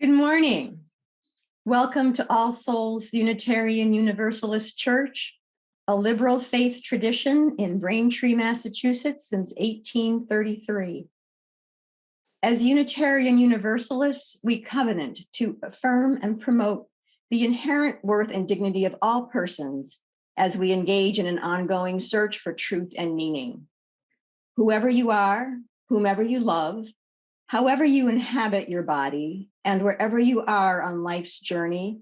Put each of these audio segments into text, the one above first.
Good morning. Welcome to All Souls Unitarian Universalist Church, a liberal faith tradition in Braintree, Massachusetts since 1833. As Unitarian Universalists, we covenant to affirm and promote the inherent worth and dignity of all persons as we engage in an ongoing search for truth and meaning. Whoever you are, whomever you love, however you inhabit your body, and wherever you are on life's journey,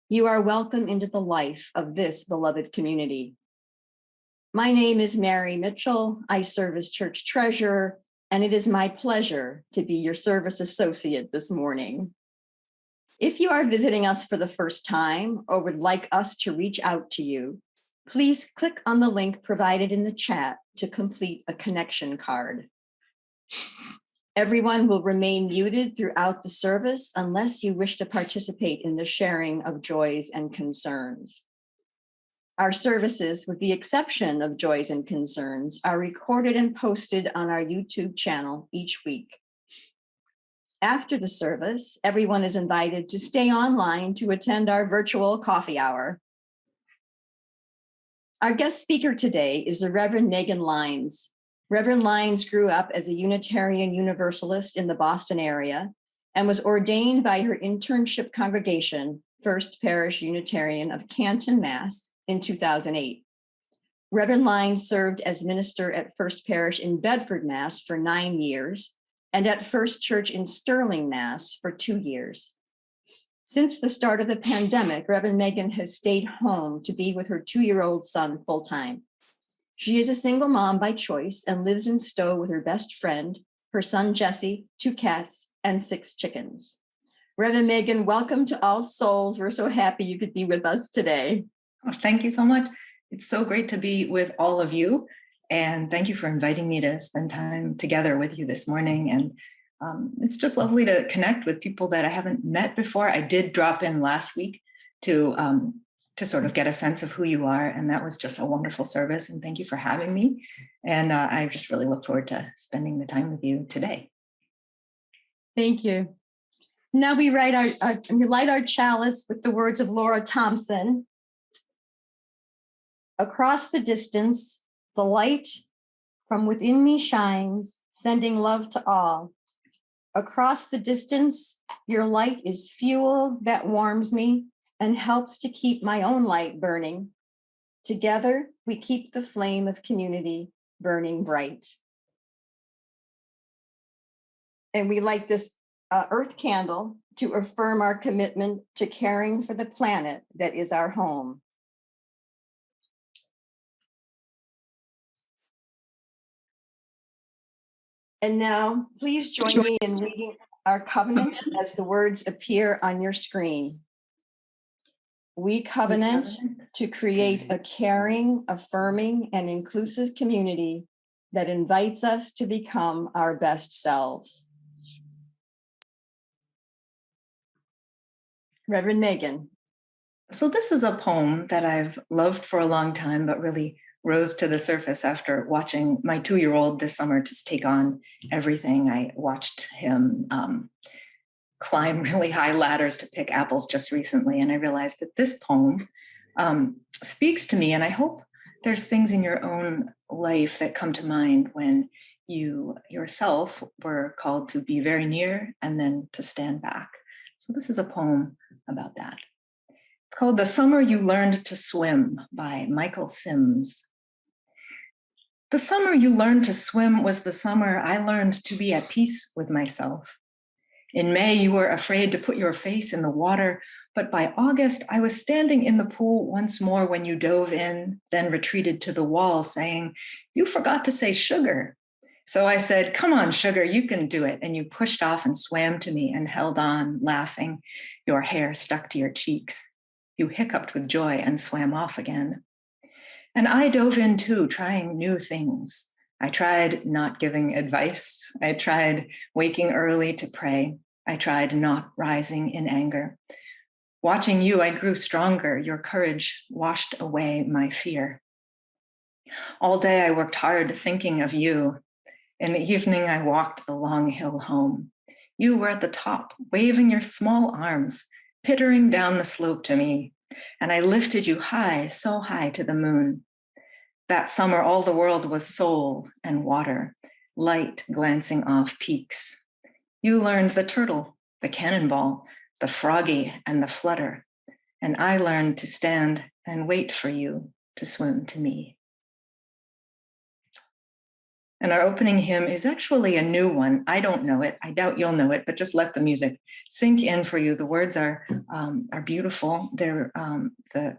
you are welcome into the life of this beloved community. My name is Mary Mitchell. I serve as church treasurer, and it is my pleasure to be your service associate this morning. If you are visiting us for the first time or would like us to reach out to you, please click on the link provided in the chat to complete a connection card. Everyone will remain muted throughout the service unless you wish to participate in the sharing of joys and concerns. Our services, with the exception of joys and concerns, are recorded and posted on our YouTube channel each week. After the service, everyone is invited to stay online to attend our virtual coffee hour. Our guest speaker today is the Reverend Megan Lynes. Reverend Lynes grew up as a Unitarian Universalist in the Boston area and was ordained by her internship congregation, First Parish Unitarian of Canton, Mass. In 2008. Reverend Lynes served as minister at First Parish in Bedford, Mass. For 9 years and at First Church in Sterling, Mass. For 2 years. Since the start of the pandemic, Reverend Megan has stayed home to be with her 2-year-old son full-time. She is a single mom by choice and lives in Stowe with her best friend, her son Jesse, 2 cats, and 6 chickens. Reverend Megan, welcome to All Souls. We're so happy you could be with us today. Oh, thank you so much. It's so great to be with all of you. And thank you for inviting me to spend time together with you this morning. And it's just lovely to connect with people that I haven't met before. I did drop in last week to sort of get a sense of who you are. And that was just a wonderful service. And thank you for having me. And I just really look forward to spending the time with you today. Thank you. Now we light our chalice with the words of Laura Thompson. Across the distance, the light from within me shines, sending love to all. Across the distance, your light is fuel that warms me and helps to keep my own light burning. Together, we keep the flame of community burning bright. And we light this earth candle to affirm our commitment to caring for the planet that is our home. And now, please join me in reading our covenant as the words appear on your screen. We covenant to create a caring, affirming, and inclusive community that invites us to become our best selves. Reverend Megan. So this is a poem that I've loved for a long time, but really rose to the surface after watching my 2-year-old this summer just take on everything. I watched him climb really high ladders to pick apples just recently, and I realized that this poem speaks to me, and I hope there's things in your own life that come to mind when you yourself were called to be very near and then to stand back. So this is a poem about that. It's called The Summer You Learned to Swim by Michael Sims. The summer you learned to swim was the summer I learned to be at peace with myself. In May, you were afraid to put your face in the water, but by August, I was standing in the pool once more when you dove in, then retreated to the wall saying, "You forgot to say sugar." So I said, "Come on, sugar, you can do it." And you pushed off and swam to me and held on, laughing. Your hair stuck to your cheeks. You hiccuped with joy and swam off again. And I dove in too, trying new things. I tried not giving advice. I tried waking early to pray. I tried not rising in anger. Watching you, I grew stronger. Your courage washed away my fear. All day I worked hard thinking of you. In the evening, I walked the long hill home. You were at the top, waving your small arms, pittering down the slope to me, and I lifted you high, so high to the moon. That summer, all the world was soul and water, light glancing off peaks. You learned the turtle, the cannonball, the froggy, and the flutter, and I learned to stand and wait for you to swim to me. And our opening hymn is actually a new one. I don't know it. I doubt you'll know it, but just let the music sink in for you. The words are beautiful. They're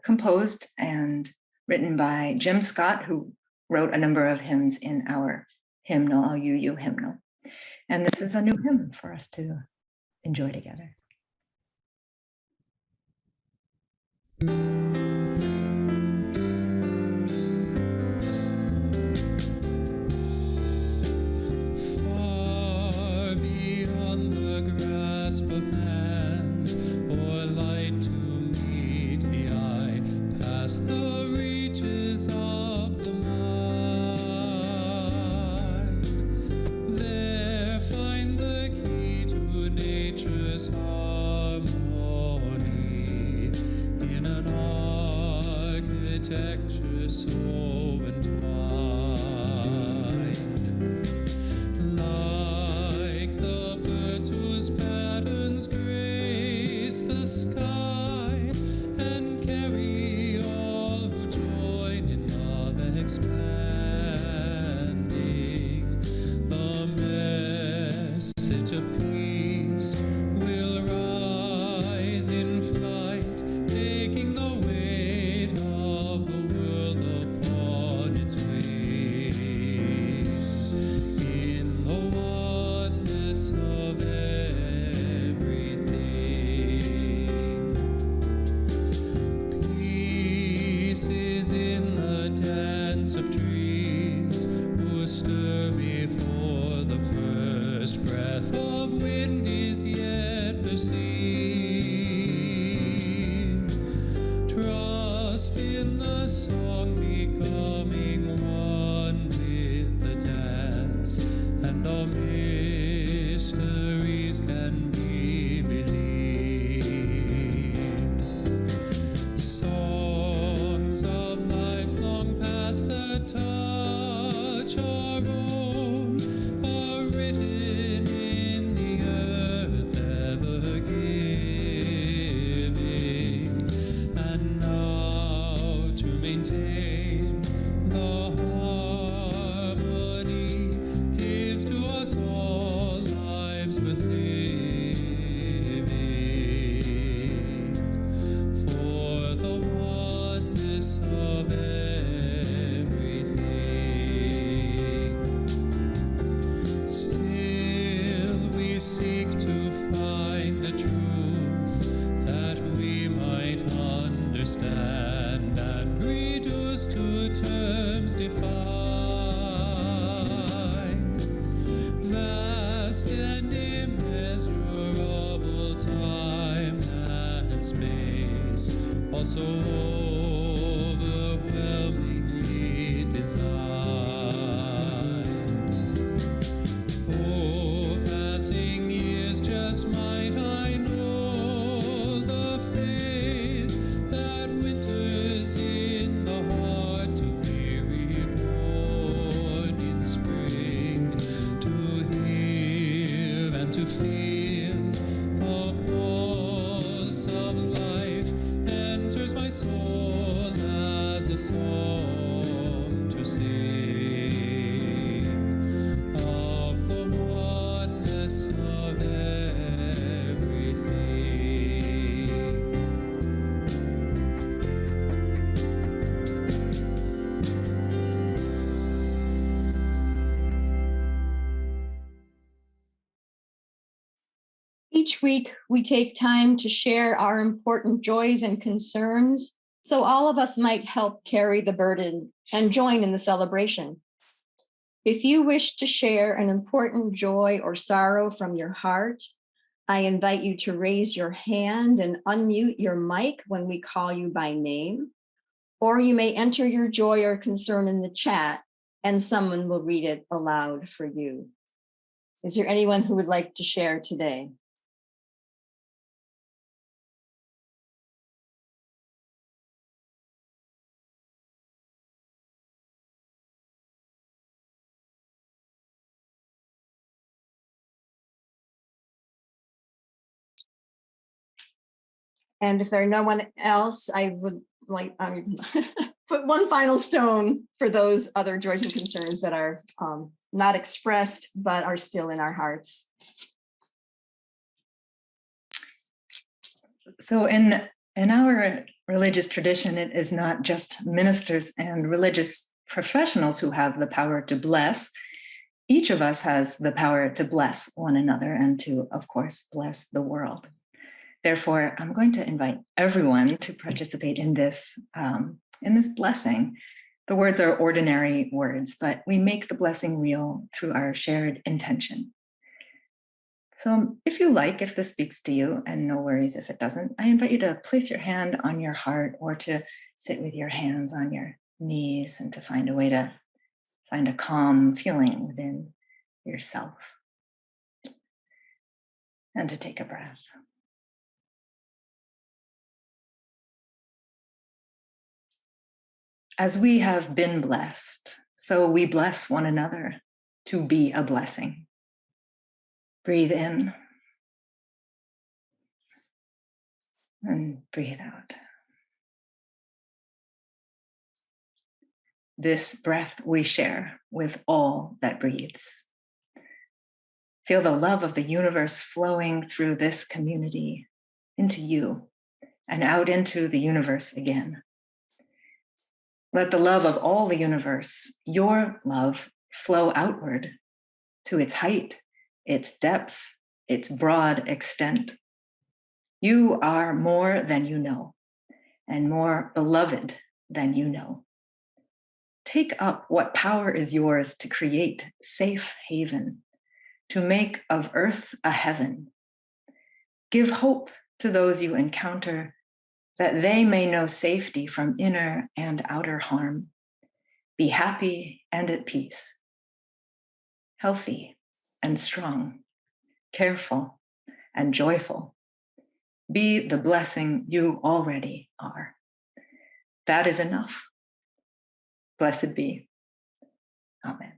composed and written by Jim Scott, who wrote a number of hymns in our hymnal, our UU hymnal. And this is a new hymn for us to enjoy together. Far beyond the grasp of hands, or light to meet the eye, past the reaches of the mind, there find the key to nature's harmony in an architecture so entwined. Like the birds whose patterns grace the sky and carry all who join in love expanding, the message of peace will rise in flight, taking the weight of the world upon its wings, in the oneness of everything. Peace is in the dance of trees, who stir before the first breath of wind is yet perceived. Trust in the song becoming one with the dance, and all mysteries can be believed. Songs of lives long past that touch our own are written in the earth ever giving, and now to maintain the harmony gives to us all lives with living, for the oneness of everything. Still we seek to find a truth that we might understand and reduce to terms defined. Vast and immeasurable time and space, also overwhelmingly designed. Oh, passing years, just might I know the faith that winters in the heart to be reborn in spring, to hear and to feel the pulse of life enters my soul as a song to sing of the oneness of everything. Each week, we take time to share our important joys and concerns so all of us might help carry the burden and join in the celebration. If you wish to share an important joy or sorrow from your heart, I invite you to raise your hand and unmute your mic when we call you by name, or you may enter your joy or concern in the chat and someone will read it aloud for you. Is there anyone who would like to share today? And if there are no one else, I would like put one final stone for those other joys and concerns that are not expressed, but are still in our hearts. So in our religious tradition, it is not just ministers and religious professionals who have the power to bless. Each of us has the power to bless one another and to, of course, bless the world. Therefore, I'm going to invite everyone to participate in this blessing. The words are ordinary words, but we make the blessing real through our shared intention. So if you like, if this speaks to you, and no worries if it doesn't, I invite you to place your hand on your heart or to sit with your hands on your knees and to find a way to find a calm feeling within yourself. And to take a breath. As we have been blessed, so we bless one another to be a blessing. Breathe in and breathe out. This breath we share with all that breathes. Feel the love of the universe flowing through this community into you and out into the universe again. Let the love of all the universe, your love, flow outward to its height, its depth, its broad extent. You are more than you know, and more beloved than you know. Take up what power is yours to create safe haven, to make of earth a heaven. Give hope to those you encounter, that they may know safety from inner and outer harm. Be happy and at peace, healthy and strong, careful and joyful. Be the blessing you already are. That is enough. Blessed be. Amen.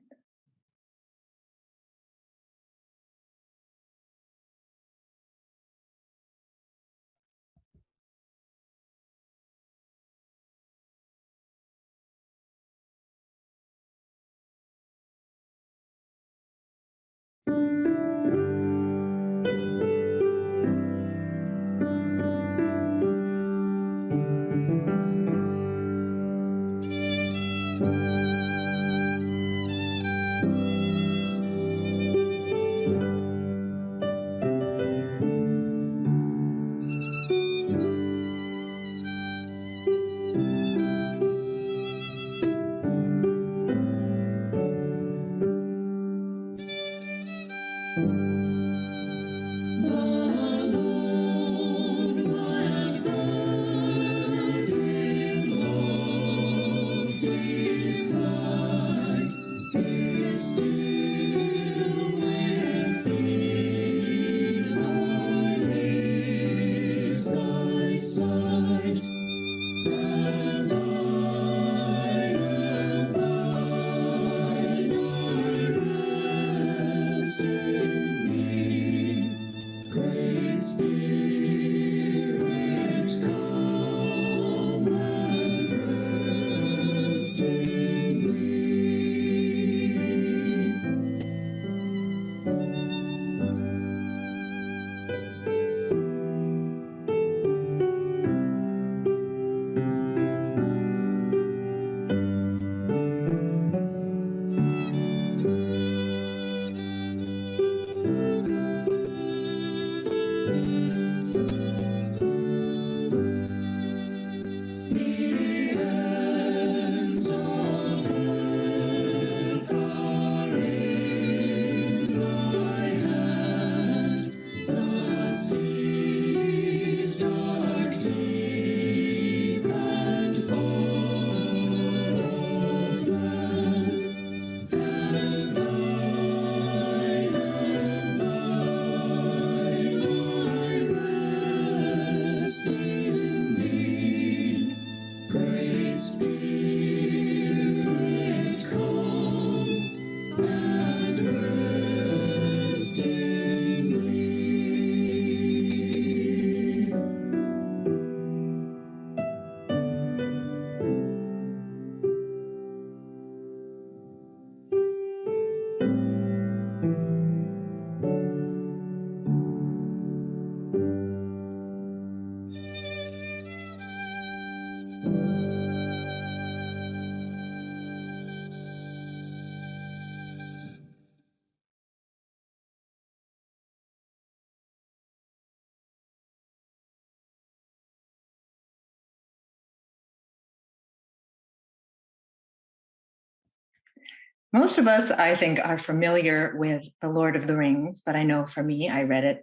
Most of us, I think, are familiar with The Lord of the Rings, but I know for me, I read it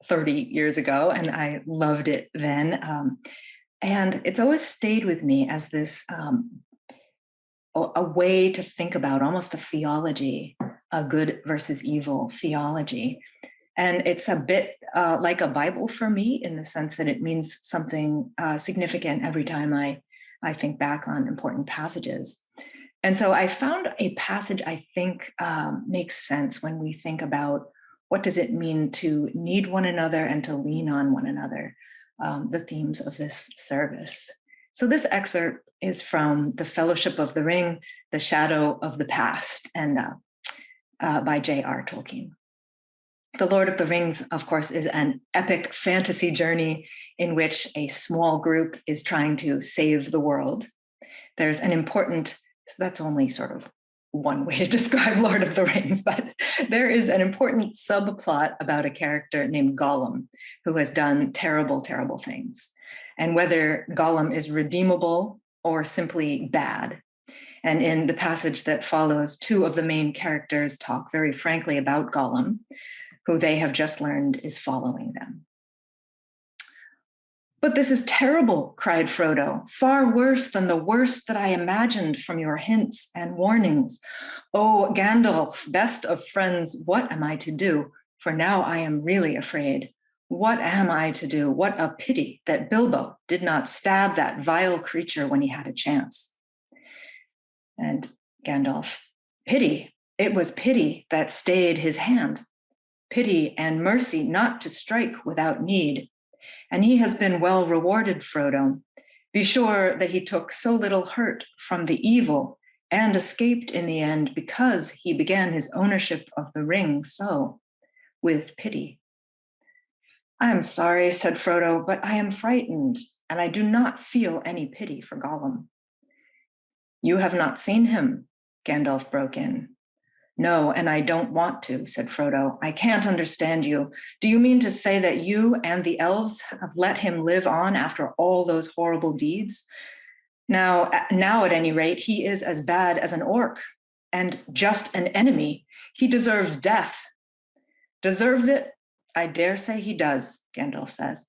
30 years ago and I loved it then. And it's always stayed with me as this a way to think about almost a theology, a good versus evil theology. And it's a bit like a Bible for me in the sense that it means something significant every time I think back on important passages. And so I found a passage I think makes sense when we think about what does it mean to need one another and to lean on one another, the themes of this service. So this excerpt is from The Fellowship of the Ring, The Shadow of the Past, and by J.R. Tolkien. The Lord of the Rings, of course, is an epic fantasy journey in which a small group is trying to save the world. There's an important, so that's only sort of one way to describe Lord of the Rings, but there is an important subplot about a character named Gollum who has done terrible, terrible things. And whether Gollum is redeemable or simply bad. And in the passage that follows, two of the main characters talk very frankly about Gollum, who they have just learned is following them. "But this is terrible," cried Frodo, "far worse than the worst that I imagined from your hints and warnings. Oh, Gandalf, best of friends, what am I to do? For now I am really afraid. What am I to do? What a pity that Bilbo did not stab that vile creature when he had a chance." And Gandalf, "Pity, it was pity that stayed his hand. Pity and mercy not to strike without need. And he has been well rewarded, Frodo. Be sure that he took so little hurt from the evil and escaped in the end because he began his ownership of the ring so, with pity." "I am sorry," said Frodo, "but I am frightened, and I do not feel any pity for Gollum." "You have not seen him," Gandalf broke in. "No, and I don't want to," said Frodo. "I can't understand you. Do you mean to say that you and the elves have let him live on after all those horrible deeds? Now at any rate, he is as bad as an orc and just an enemy. He deserves death." "Deserves it? I dare say he does," Gandalf says.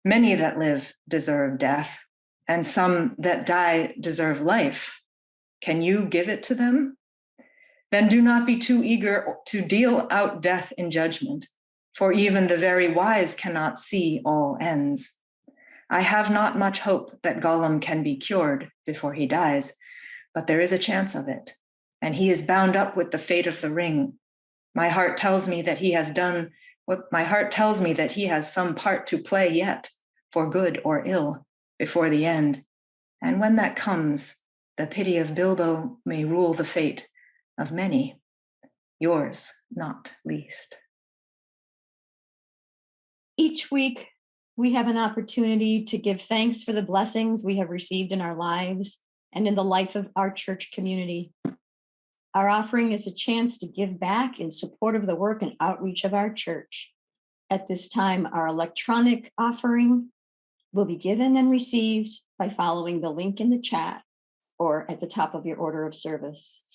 "Many that live deserve death, and some that die deserve life. Can you give it to them? Then do not be too eager to deal out death in judgment, for even the very wise cannot see all ends. I have not much hope that Gollum can be cured before he dies, but there is a chance of it, and he is bound up with the fate of the ring. My heart tells me that he has some part to play yet, for good or ill, before the end. And when that comes, the pity of Bilbo may rule the fate of many, yours not least." Each week, we have an opportunity to give thanks for the blessings we have received in our lives and in the life of our church community. Our offering is a chance to give back in support of the work and outreach of our church. At this time, our electronic offering will be given and received by following the link in the chat or at the top of your order of service.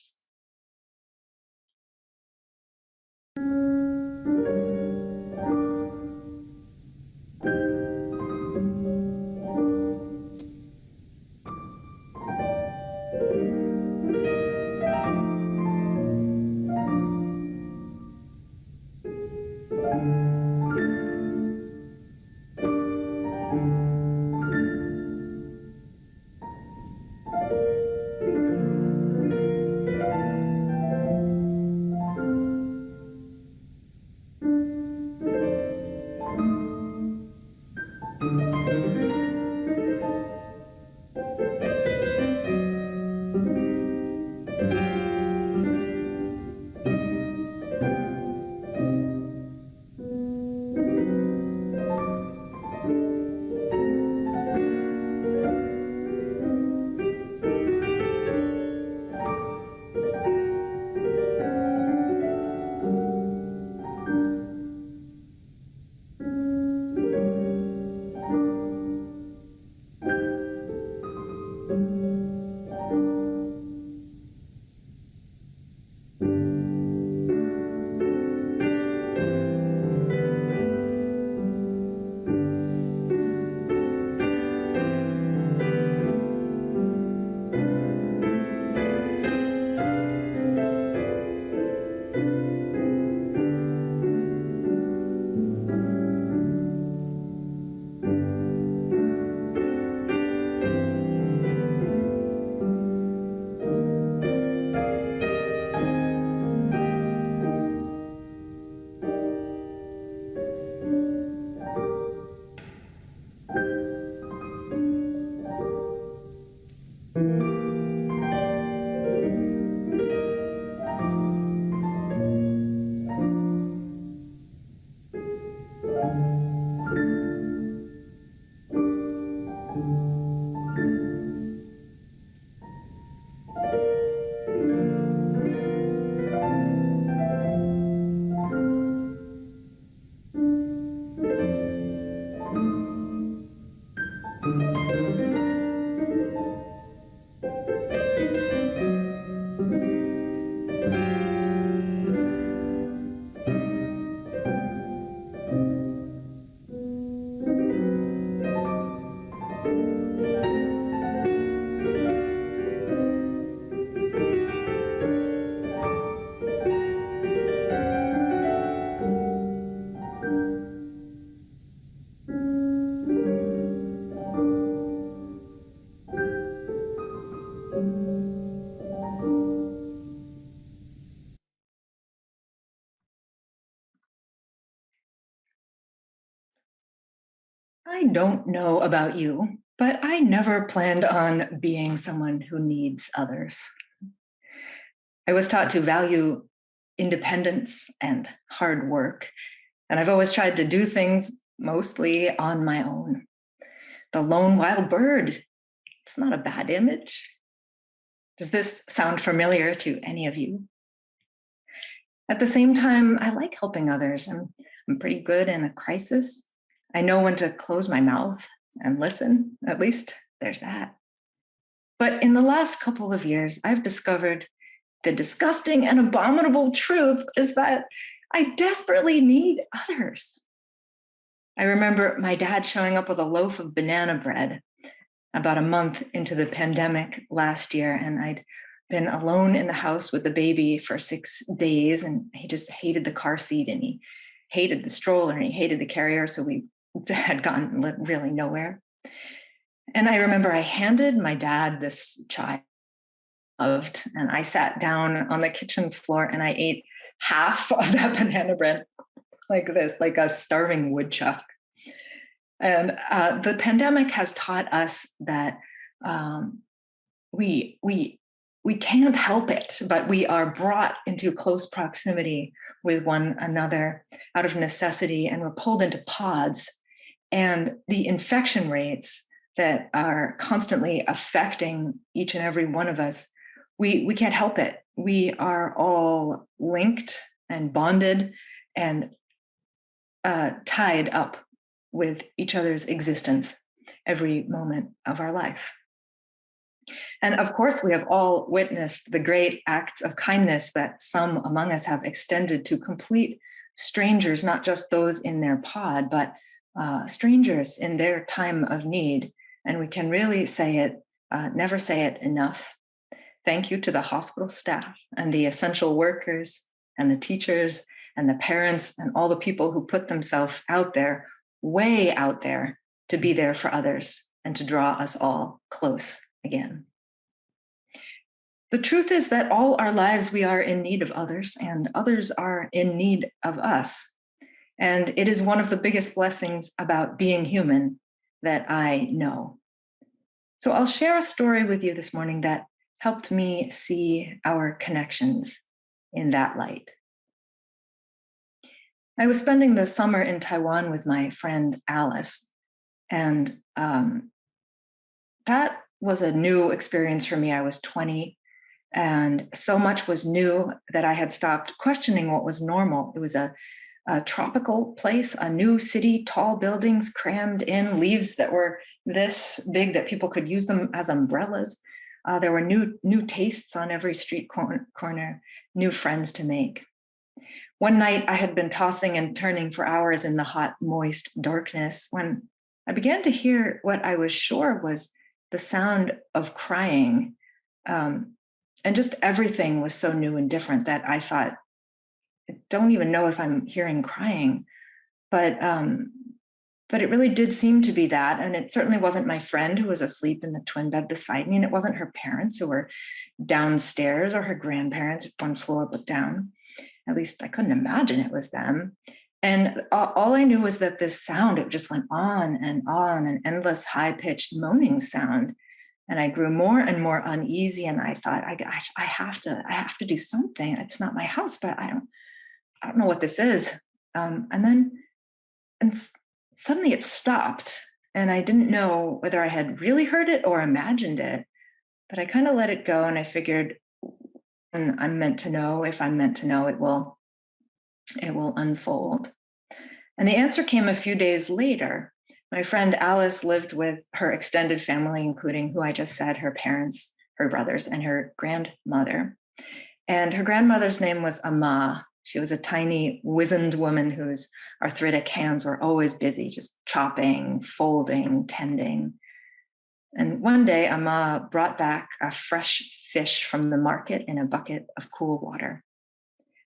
I don't know about you, but I never planned on being someone who needs others. I was taught to value independence and hard work, and I've always tried to do things mostly on my own. The lone wild bird, it's not a bad image. Does this sound familiar to any of you? At the same time, I like helping others. I'm pretty good in a crisis. I know when to close my mouth and listen, at least there's that. But in the last couple of years, I've discovered the disgusting and abominable truth is that I desperately need others. I remember my dad showing up with a loaf of banana bread about a month into the pandemic last year, and I'd been alone in the house with the baby for 6 days, and he just hated the car seat, and he hated the stroller, and he hated the carrier, so we had gone really nowhere. And I remember I handed my dad this child loved, and I sat down on the kitchen floor and I ate half of that banana bread like this, like a starving woodchuck. And the pandemic has taught us that we can't help it, but we are brought into close proximity with one another out of necessity, and we're pulled into pods. And the infection rates that are constantly affecting each and every one of us, we can't help it. We are all linked and bonded and tied up with each other's existence every moment of our life. And of course, we have all witnessed the great acts of kindness that some among us have extended to complete strangers, not just those in their pod, but strangers in their time of need. And we can really say it, never say it enough. Thank you to the hospital staff and the essential workers and the teachers and the parents and all the people who put themselves out there, way out there, to be there for others and to draw us all close again. The truth is that all our lives we are in need of others, and others are in need of us. And it is one of the biggest blessings about being human that I know. So I'll share a story with you this morning that helped me see our connections in that light. I was spending the summer in Taiwan with my friend Alice, and that was a new experience for me. I was 20, and so much was new that I had stopped questioning what was normal. It was a tropical place, a new city, tall buildings crammed in, leaves that were this big that people could use them as umbrellas. There were new tastes on every street corner, new friends to make. One night I had been tossing and turning for hours in the hot, moist darkness when I began to hear what I was sure was the sound of crying. And just everything was so new and different that I thought, I don't even know if I'm hearing crying, but it really did seem to be that. And it certainly wasn't my friend who was asleep in the twin bed beside me, and it wasn't her parents who were downstairs or her grandparents one floor but down. At least I couldn't imagine it was them. And all I knew was that this sound, it just went on, an endless high-pitched moaning sound. And I grew more and more uneasy, and I thought, I have to do something. It's not my house, but I don't know what this is. And suddenly it stopped, and I didn't know whether I had really heard it or imagined it, but I kind of let it go, and I figured, and I'm meant to know. If I'm meant to know, it will unfold. And the answer came a few days later. My friend Alice lived with her extended family, including who I just said, her parents, her brothers, and her grandmother. And her grandmother's name was Amma. She was a tiny, wizened woman whose arthritic hands were always busy, just chopping, folding, tending. And one day, Amma brought back a fresh fish from the market in a bucket of cool water.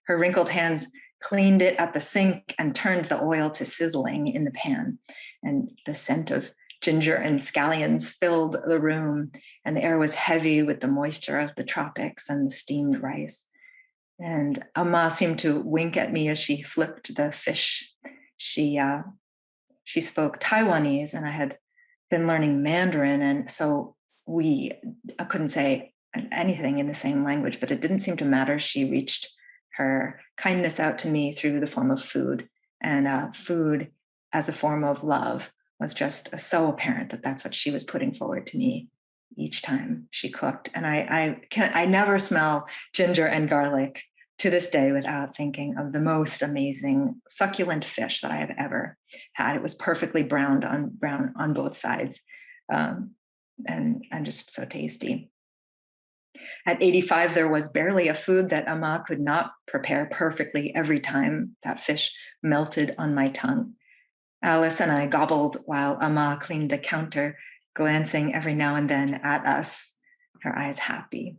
Her wrinkled hands cleaned it at the sink and turned the oil to sizzling in the pan. And the scent of ginger and scallions filled the room, and the air was heavy with the moisture of the tropics and the steamed rice. And Amma seemed to wink at me as she flipped the fish. She she spoke Taiwanese, and I had been learning Mandarin, and so I couldn't say anything in the same language, but it didn't seem to matter. She reached her kindness out to me through the form of food, and food as a form of love was just so apparent that that's what she was putting forward to me each time she cooked. And I never smell ginger and garlic to this day without thinking of the most amazing succulent fish that I have ever had. It was perfectly brown on both sides, and just so tasty. At 85, there was barely a food that Ama could not prepare perfectly every time that fish melted on my tongue. Alice and I gobbled while Ama cleaned the counter, glancing every now and then at us, her eyes happy.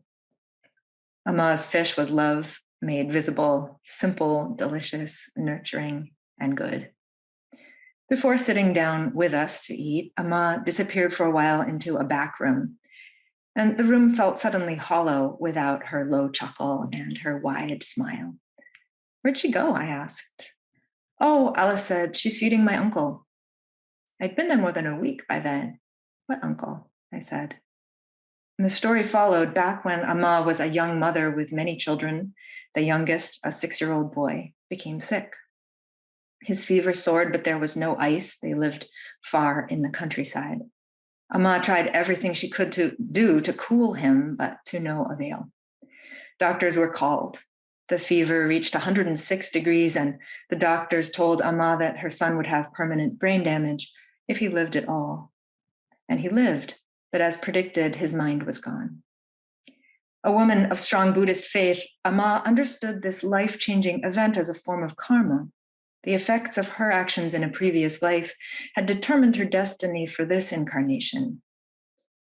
Ama's fish was love made visible, simple, delicious, nurturing, and good. Before sitting down with us to eat, Ama disappeared for a while into a back room, and the room felt suddenly hollow without her low chuckle and her wide smile. "Where'd she go?" I asked. "Oh," Alice said, "she's feeding my uncle." I'd been there more than a week by then. "What uncle?" I said. And the story followed back when Ama was a young mother with many children. The youngest, a 6-year-old boy, became sick. His fever soared, but there was no ice. They lived far in the countryside. Ama tried everything she could to do to cool him, but to no avail. Doctors were called. The fever reached 106 degrees, and the doctors told Ama that her son would have permanent brain damage if he lived at all. And he lived, but as predicted, his mind was gone. A woman of strong Buddhist faith, Ama understood this life-changing event as a form of karma. The effects of her actions in a previous life had determined her destiny for this incarnation.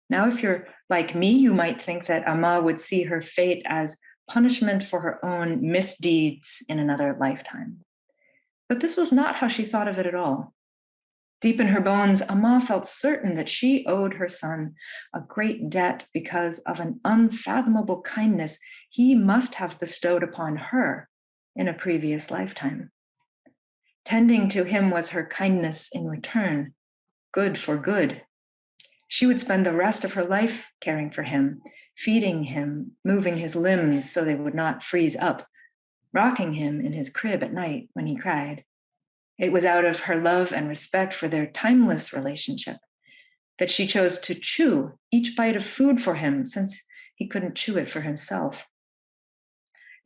Now, if you're like me, you might think that Ama would see her fate as punishment for her own misdeeds in another lifetime. But this was not how she thought of it at all. Deep in her bones, Ama felt certain that she owed her son a great debt because of an unfathomable kindness he must have bestowed upon her in a previous lifetime. Tending to him was her kindness in return, good for good. She would spend the rest of her life caring for him, feeding him, moving his limbs so they would not freeze up, rocking him in his crib at night when he cried. It was out of her love and respect for their timeless relationship that she chose to chew each bite of food for him, since he couldn't chew it for himself.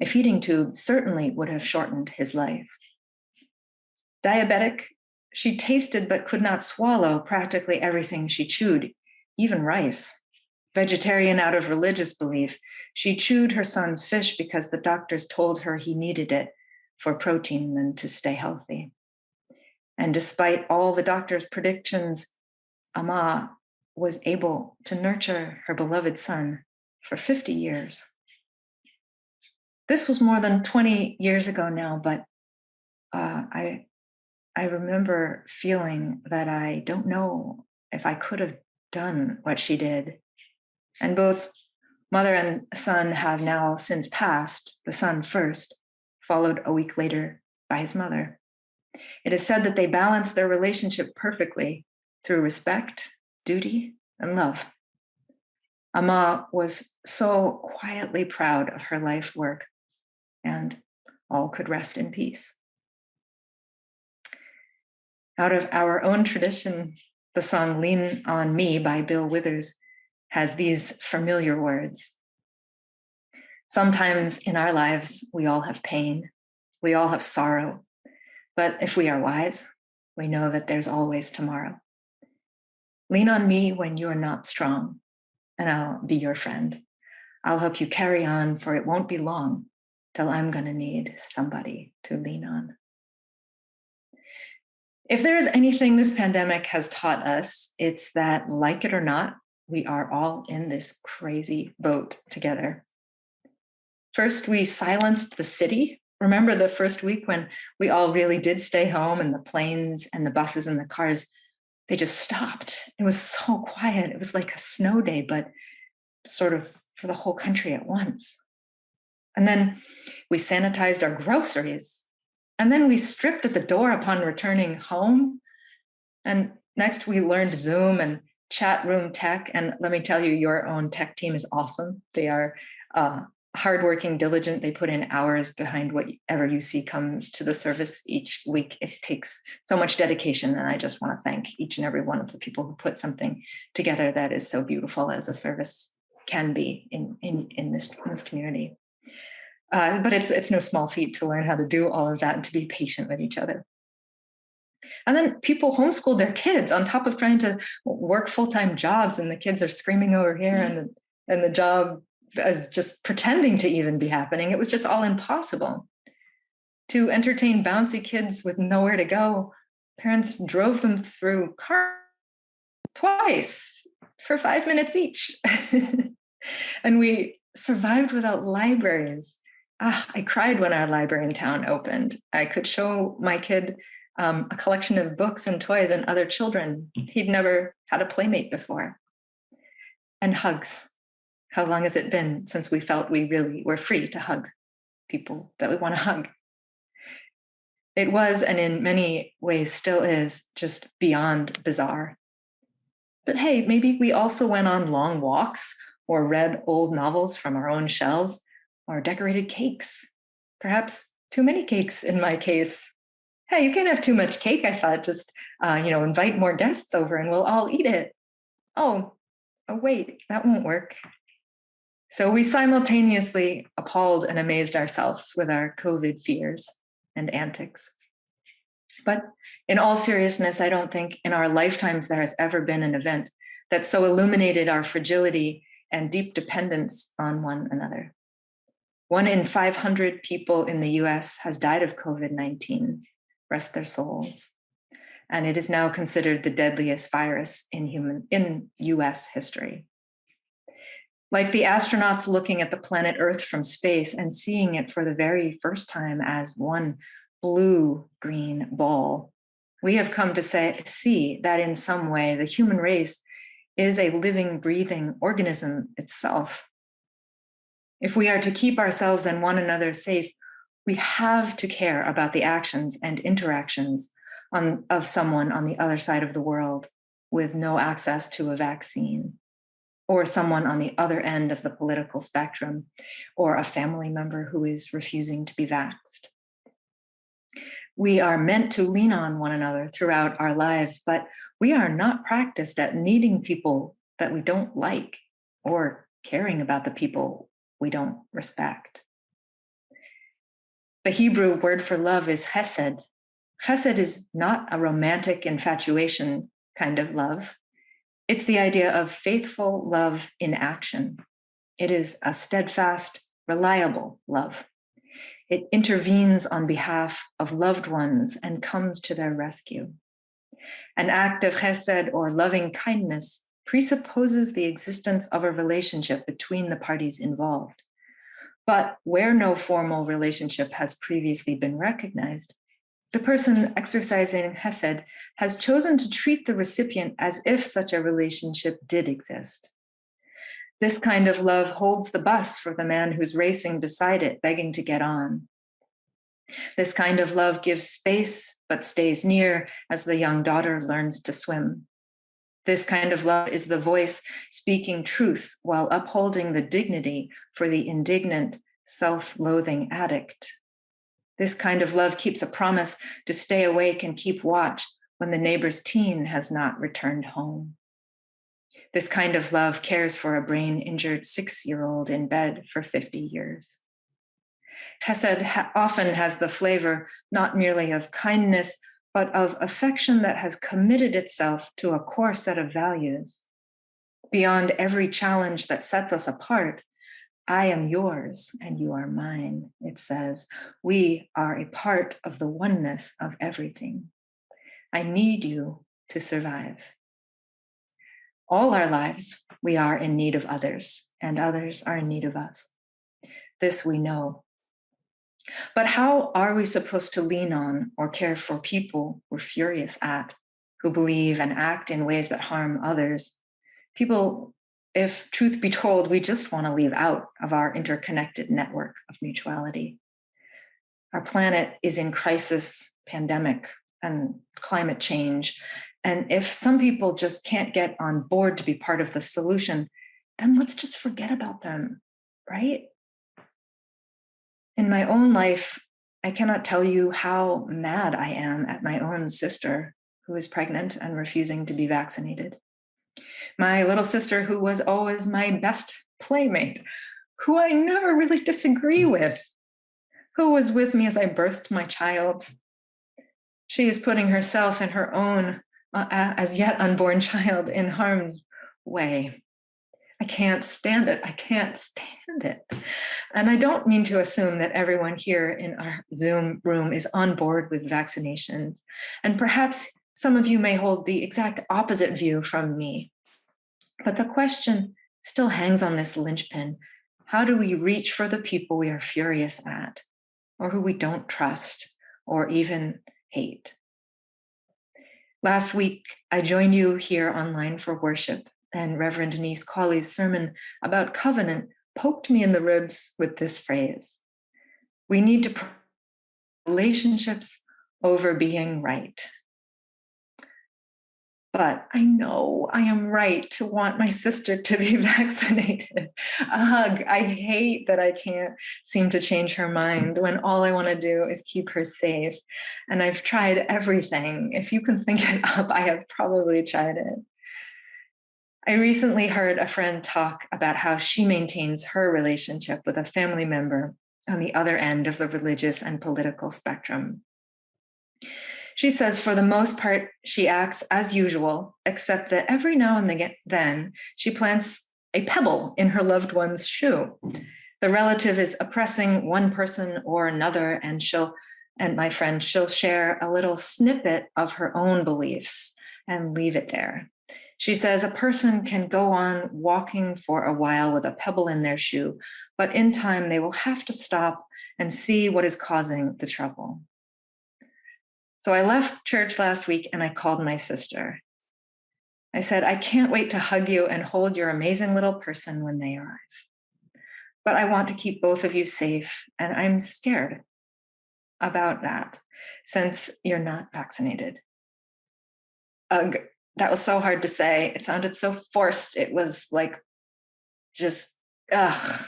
A feeding tube certainly would have shortened his life. Diabetic, she tasted but could not swallow practically everything she chewed, even rice. Vegetarian out of religious belief, she chewed her son's fish because the doctors told her he needed it for protein and to stay healthy. And despite all the doctors' predictions, Ama was able to nurture her beloved son for 50 years. This was more than 20 years ago now, but I remember feeling that I don't know if I could have done what she did. And both mother and son have now since passed, the son first, followed a week later by his mother. It is said that they balanced their relationship perfectly through respect, duty, and love. Ama was so quietly proud of her life work, and all could rest in peace. Out of our own tradition, the song "Lean on Me" by Bill Withers has these familiar words. Sometimes in our lives, we all have pain, we all have sorrow, but if we are wise, we know that there's always tomorrow. Lean on me when you are not strong, and I'll be your friend. I'll help you carry on, for it won't be long till I'm gonna need somebody to lean on. If there is anything this pandemic has taught us, it's that, like it or not, we are all in this crazy boat together. First, we silenced the city. Remember the first week when we all really did stay home, and the planes and the buses and the cars, they just stopped. It was so quiet. It was like a snow day, but sort of for the whole country at once. And then we sanitized our groceries. And then we stripped at the door upon returning home. And next, we learned Zoom and chat room tech. And let me tell you, your own tech team is awesome. They are hardworking, diligent. They put in hours behind whatever you see comes to the service each week. It takes so much dedication. And I just want to thank each and every one of the people who put something together that is so beautiful as a service can be in this community. But it's no small feat to learn how to do all of that and to be patient with each other. And then people homeschooled their kids on top of trying to work full-time jobs, and the kids are screaming over here, and the job is just pretending to even be happening. It was just all impossible. To entertain bouncy kids with nowhere to go, parents drove them through car twice for 5 minutes each. And we survived without libraries. I cried when our library in town opened. I could show my kid a collection of books and toys and other children. He'd never had a playmate before. And hugs. How long has it been since we felt we really were free to hug people that we want to hug? It was, and in many ways still is, just beyond bizarre. But hey, maybe we also went on long walks or read old novels from our own shelves or decorated cakes. Perhaps too many cakes in my case. Hey, you can't have too much cake, I thought. Just, invite more guests over and we'll all eat it. Oh, wait, that won't work. So we simultaneously appalled and amazed ourselves with our COVID fears and antics. But in all seriousness, I don't think in our lifetimes there has ever been an event that so illuminated our fragility and deep dependence on one another. 1 in 500 people in the US has died of COVID-19, rest their souls. And it is now considered the deadliest virus in US history. Like the astronauts looking at the planet Earth from space and seeing it for the very first time as one blue-green ball, we have come to see that in some way the human race is a living, breathing organism itself. If we are to keep ourselves and one another safe, we have to care about the actions and interactions of someone on the other side of the world with no access to a vaccine, or someone on the other end of the political spectrum, or a family member who is refusing to be vaxxed. We are meant to lean on one another throughout our lives, but we are not practiced at needing people that we don't like or caring about the people we don't respect. The Hebrew word for love is chesed. Chesed is not a romantic infatuation kind of love. It's the idea of faithful love in action. It is a steadfast, reliable love. It intervenes on behalf of loved ones and comes to their rescue. An act of chesed or loving kindness presupposes the existence of a relationship between the parties involved. But where no formal relationship has previously been recognized, the person exercising chesed has chosen to treat the recipient as if such a relationship did exist. This kind of love holds the bus for the man who's racing beside it, begging to get on. This kind of love gives space, but stays near as the young daughter learns to swim. This kind of love is the voice speaking truth while upholding the dignity for the indignant, self-loathing addict. This kind of love keeps a promise to stay awake and keep watch when the neighbor's teen has not returned home. This kind of love cares for a brain-injured 6-year-old in bed for 50 years. Chesed often has the flavor not merely of kindness, but of affection that has committed itself to a core set of values. Beyond every challenge that sets us apart, I am yours and you are mine, it says. We are a part of the oneness of everything. I need you to survive. All our lives, we are in need of others, and others are in need of us. This we know. But how are we supposed to lean on or care for people we're furious at, who believe and act in ways that harm others? People, if truth be told, we just want to leave out of our interconnected network of mutuality. Our planet is in crisis, pandemic, and climate change, And if some people just can't get on board to be part of the solution, then let's just forget about them, right? In my own life, I cannot tell you how mad I am at my own sister who is pregnant and refusing to be vaccinated. My little sister who was always my best playmate, who I never really disagree with, who was with me as I birthed my child. She is putting herself and her own as yet unborn child in harm's way. I can't stand it. I can't stand it. And I don't mean to assume that everyone here in our Zoom room is on board with vaccinations. And perhaps some of you may hold the exact opposite view from me. But the question still hangs on this linchpin. How do we reach for the people we are furious at, or who we don't trust, or even hate? Last week, I joined you here online for worship, and Reverend Denise Cawley's sermon about covenant poked me in the ribs with this phrase: we need to relationships over being right. But I know I am right to want my sister to be vaccinated. Ugh, I hate that I can't seem to change her mind when all I want to do is keep her safe. And I've tried everything. If you can think it up, I have probably tried it. I recently heard a friend talk about how she maintains her relationship with a family member on the other end of the religious and political spectrum. She says, for the most part, she acts as usual, except that every now and then she plants a pebble in her loved one's shoe. The relative is oppressing one person or another, and she'll share a little snippet of her own beliefs and leave it there. She says a person can go on walking for a while with a pebble in their shoe, but in time they will have to stop and see what is causing the trouble. So I left church last week and I called my sister. I said, I can't wait to hug you and hold your amazing little person when they arrive. But I want to keep both of you safe, and I'm scared about that since you're not vaccinated. Ugh, that was so hard to say. It sounded so forced. It was like just, ugh.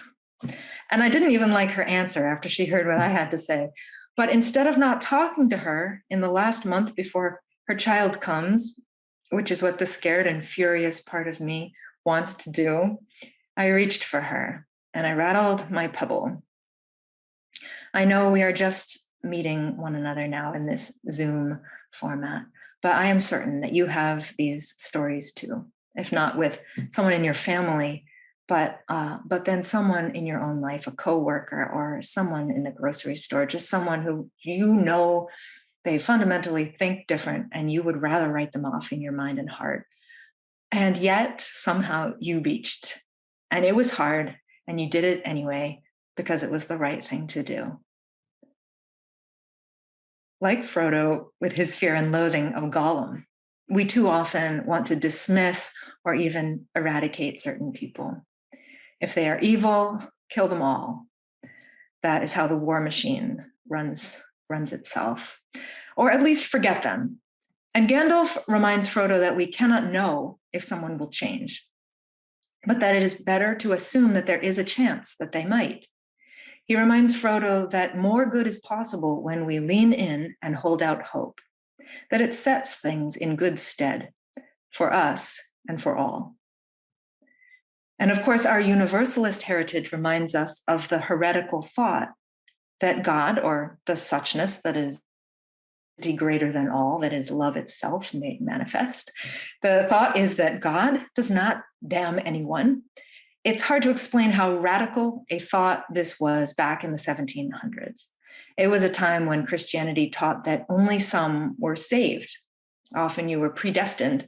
And I didn't even like her answer after she heard what I had to say. But instead of not talking to her in the last month before her child comes, which is what the scared and furious part of me wants to do, I reached for her and I rattled my pebble. I know we are just meeting one another now in this Zoom format, but I am certain that you have these stories too, if not with someone in your family, but then someone in your own life, a coworker or someone in the grocery store, just someone who you know they fundamentally think different and you would rather write them off in your mind and heart. And yet somehow you reached, and it was hard and you did it anyway because it was the right thing to do. Like Frodo with his fear and loathing of Gollum, we too often want to dismiss or even eradicate certain people. If they are evil, kill them all. That is how the war machine runs itself, or at least forget them. And Gandalf reminds Frodo that we cannot know if someone will change, but that it is better to assume that there is a chance that they might. He reminds Frodo that more good is possible when we lean in and hold out hope, that it sets things in good stead for us and for all. And of course, our universalist heritage reminds us of the heretical thought that God, or the suchness that is greater than all, that is love itself made manifest. The thought is that God does not damn anyone. It's hard to explain how radical a thought this was back in the 1700s. It was a time when Christianity taught that only some were saved. Often you were predestined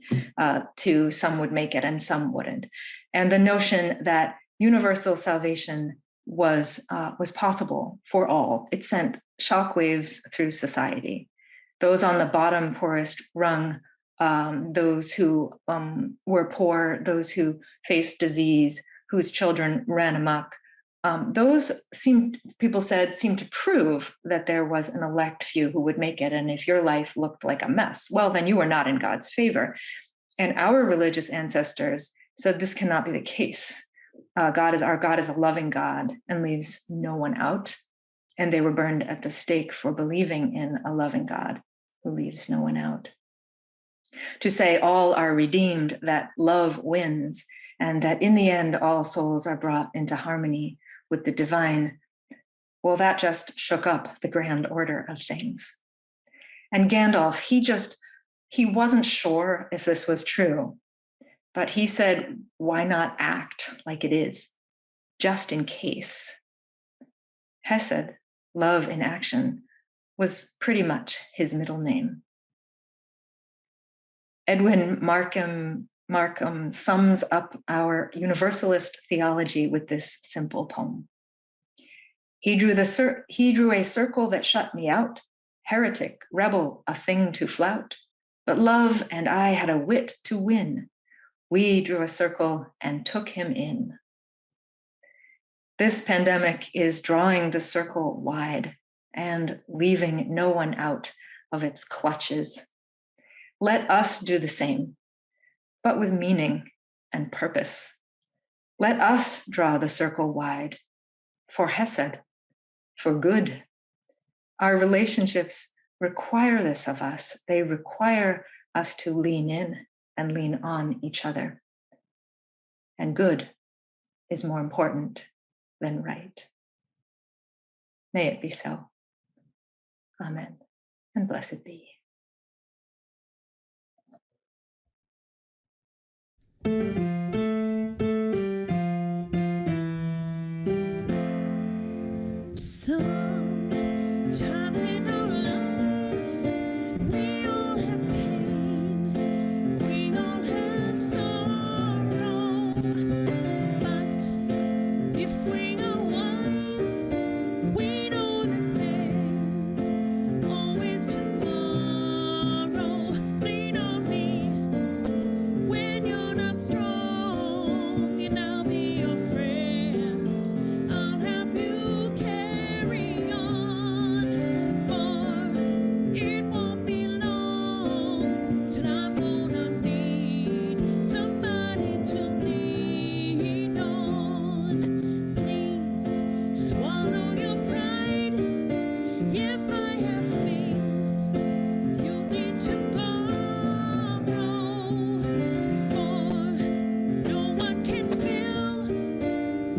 to some would make it and some wouldn't. And the notion that universal salvation was possible for all. It sent shockwaves through society. Those on the bottom poorest rung, those who were poor, those who faced disease, whose children ran amok, those people said, seemed to prove that there was an elect few who would make it. And if your life looked like a mess, well, then you were not in God's favor. And our religious ancestors said this cannot be the case. Our God is a loving God and leaves no one out. And they were burned at the stake for believing in a loving God who leaves no one out. To say all are redeemed, that love wins, and that in the end, all souls are brought into harmony with the divine, well, that just shook up the grand order of things. And Gandalf, he wasn't sure if this was true, but he said, why not act like it is, just in case? Hesed, love in action, was pretty much his middle name. Edwin Markham sums up our universalist theology with this simple poem. He drew a circle that shut me out, heretic, rebel, a thing to flout. But love and I had a wit to win. We drew a circle and took him in. This pandemic is drawing the circle wide and leaving no one out of its clutches. Let us do the same, but with meaning and purpose. Let us draw the circle wide for Hesed, for good. Our relationships require this of us. They require us to lean in and lean on each other. And good is more important than right. May it be so. Amen. And blessed be. Sometimes in our lives, we all have pain, we all have sorrow. But if we are wise, we know that there's always tomorrow. Lean on me when you're not strong, and I'll be your friend. I'll help you carry on, for it won't be long till I'm gonna need somebody to lean on. Please swallow your pride. If I have things you need to borrow, for no one can fill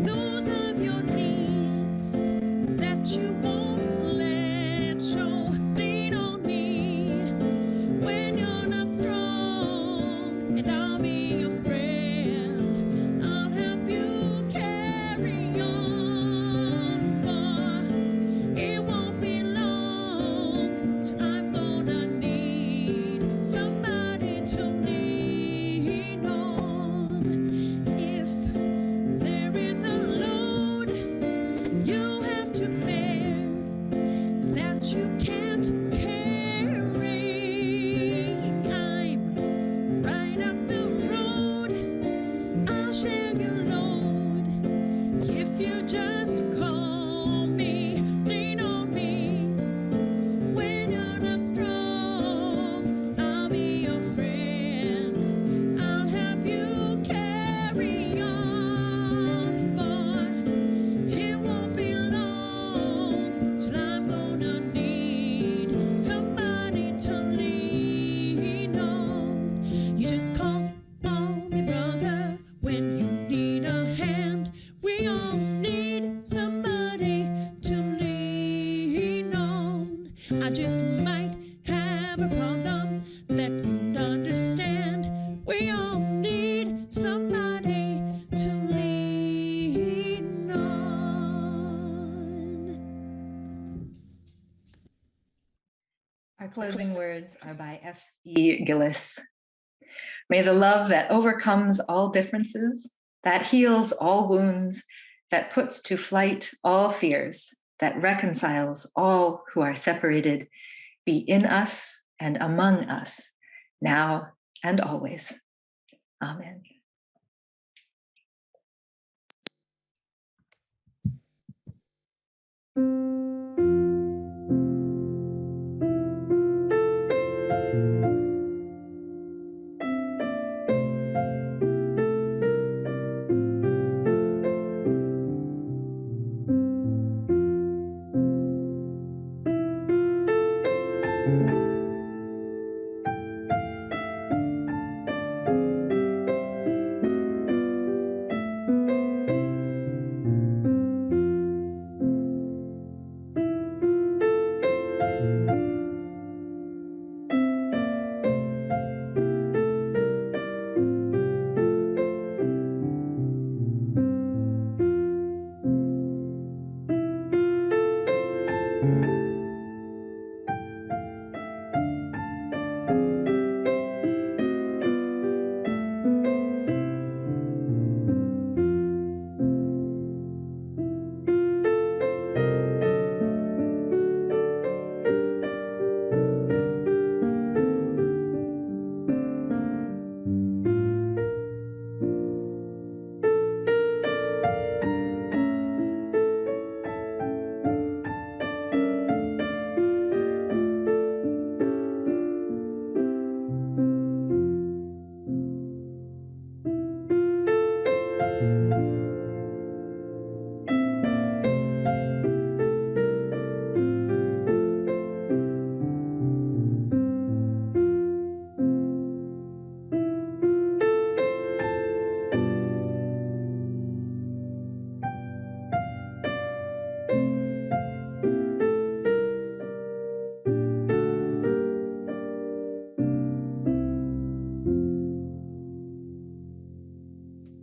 those of your needs that you won't let show. Lean on me when you're not strong, and I'll be your friend. I'll help you carry on, for it won't be long till I'm gonna need somebody to lean on. If there is a load you have to bear that you can't carry, I'm right up the road. I'll share your load if you just call me. Lean on me when you're not strong. I'll be your friend. I'll help you carry on, for it won't be long till I'm gonna need somebody to lean on. You just call on me, brother, when you need a hand. We all need somebody to lean on. I just might have a problem that you'd understand. We all need somebody to lean on. Our closing words are by F.E. Gillis. May the love that overcomes all differences, that heals all wounds, that puts to flight all fears, that reconciles all who are separated, be in us and among us, now and always. Amen.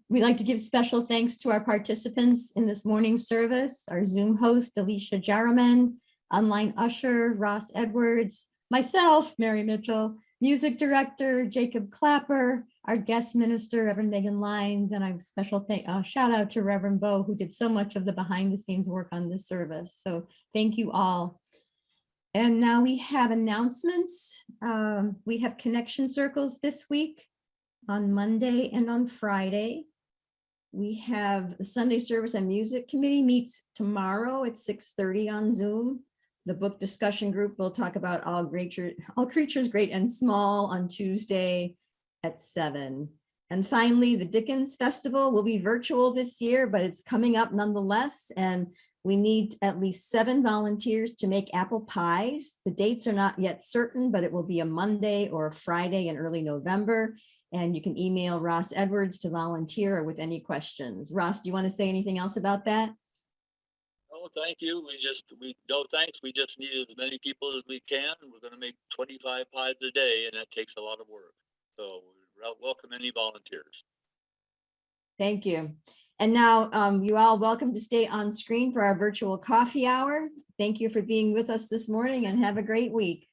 We'd like to give special thanks to our participants in this morning's service, our Zoom host, Alicia Jaromin, online usher, Ross Edwards, myself, Mary Mitchell, music director, Jacob Clapper, our guest minister, Reverend Megan Lynes, and a special shout out to Reverend Bo, who did so much of the behind the scenes work on this service. So thank you all. And now we have announcements. We have connection circles this week on Monday and on Friday. We have the Sunday Service and Music Committee meets tomorrow at 6:30 on Zoom. The book discussion group will talk about All Creatures Great and Small on Tuesday at 7. And finally, the Dickens Festival will be virtual this year, but it's coming up nonetheless. And we need at least 7 volunteers to make apple pies. The dates are not yet certain, but it will be a Monday or a Friday in early November. And you can email Ross Edwards to volunteer or with any questions. Ross, do you want to say anything else about that? Oh, thank you. No thanks. We just need as many people as we can. We're going to make 25 pies a day, and that takes a lot of work. So we welcome any volunteers. Thank you. And now you all welcome to stay on screen for our virtual coffee hour. Thank you for being with us this morning and have a great week.